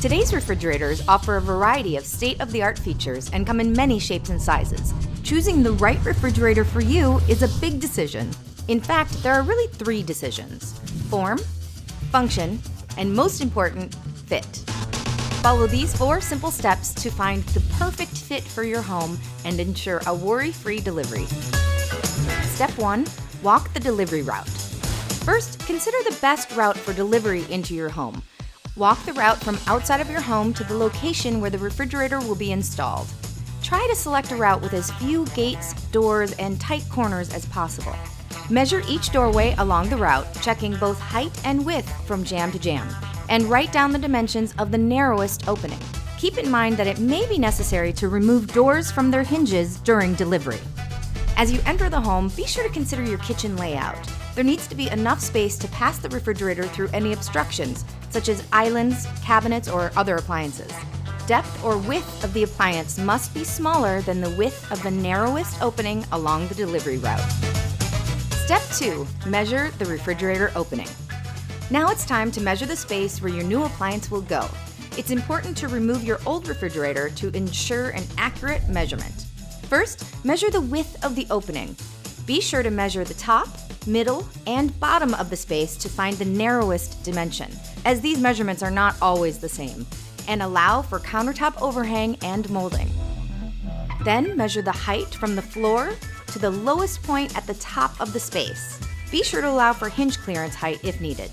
Today's refrigerators offer a variety of state-of-the-art features and come in many shapes and sizes. Choosing the right refrigerator for you is a big decision. In fact, there are really 3 decisions: form, function, and most important, fit. Follow these 4 simple steps to find the perfect fit for your home and ensure a worry-free delivery. Step 1, walk the delivery route. First, consider the best route for delivery into your home. Walk the route from outside of your home to the location where the refrigerator will be installed. Try to select a route with as few gates, doors, and tight corners as possible. Measure each doorway along the route, checking both height and width from jamb to jamb, and write down the dimensions of the narrowest opening. Keep in mind that it may be necessary to remove doors from their hinges during delivery. As you enter the home, be sure to consider your kitchen layout. There needs to be enough space to pass the refrigerator through any obstructions, such as islands, cabinets, or other appliances. Depth or width of the appliance must be smaller than the width of the narrowest opening along the delivery route. Step 2, measure the refrigerator opening. Now it's time to measure the space where your new appliance will go. It's important to remove your old refrigerator to ensure an accurate measurement. First, measure the width of the opening. Be sure to measure the top, middle, and bottom of the space to find the narrowest dimension, as these measurements are not always the same, and allow for countertop overhang and molding. Then measure the height from the floor to the lowest point at the top of the space. Be sure to allow for hinge clearance height if needed.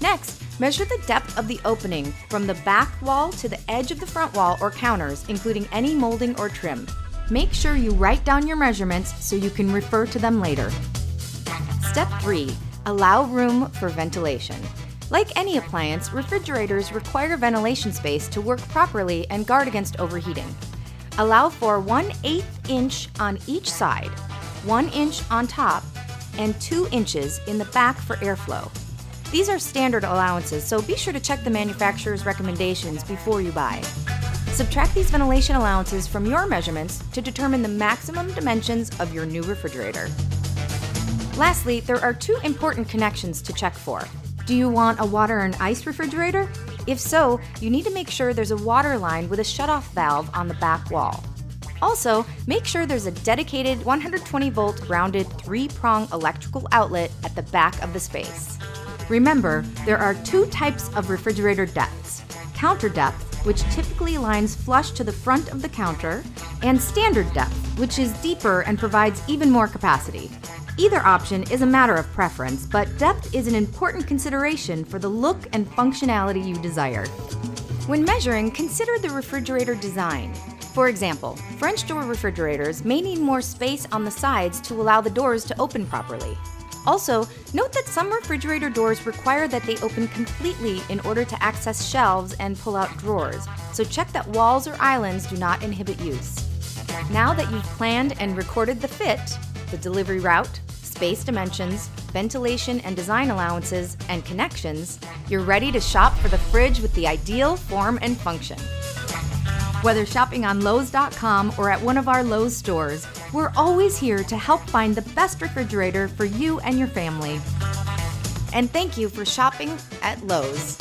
Next, measure the depth of the opening from the back wall to the edge of the front wall or counters, including any molding or trim. Make sure you write down your measurements so you can refer to them later. Step 3, allow room for ventilation. Like any appliance, refrigerators require ventilation space to work properly and guard against overheating. Allow for 1/8 inch on each side, 1 inch on top, and 2 inches in the back for airflow. These are standard allowances, so be sure to check the manufacturer's recommendations before you buy. Subtract these ventilation allowances from your measurements to determine the maximum dimensions of your new refrigerator. Lastly, there are 2 important connections to check for. Do you want a water and ice refrigerator? If so, you need to make sure there's a water line with a shutoff valve on the back wall. Also, make sure there's a dedicated 120-volt grounded 3-prong electrical outlet at the back of the space. Remember, there are 2 types of refrigerator depths: counter depth, which typically lines flush to the front of the counter, and standard depth, which is deeper and provides even more capacity. Either option is a matter of preference, but depth is an important consideration for the look and functionality you desire. When measuring, consider the refrigerator design. For example, French door refrigerators may need more space on the sides to allow the doors to open properly. Also, note that some refrigerator doors require that they open completely in order to access shelves and pull out drawers, so check that walls or islands do not inhibit use. Now that you've planned and recorded the fit, the delivery route, space dimensions, ventilation and design allowances, and connections, you're ready to shop for the fridge with the ideal form and function. Whether shopping on Lowes.com or at one of our Lowe's stores, we're always here to help find the best refrigerator for you and your family. And thank you for shopping at Lowe's.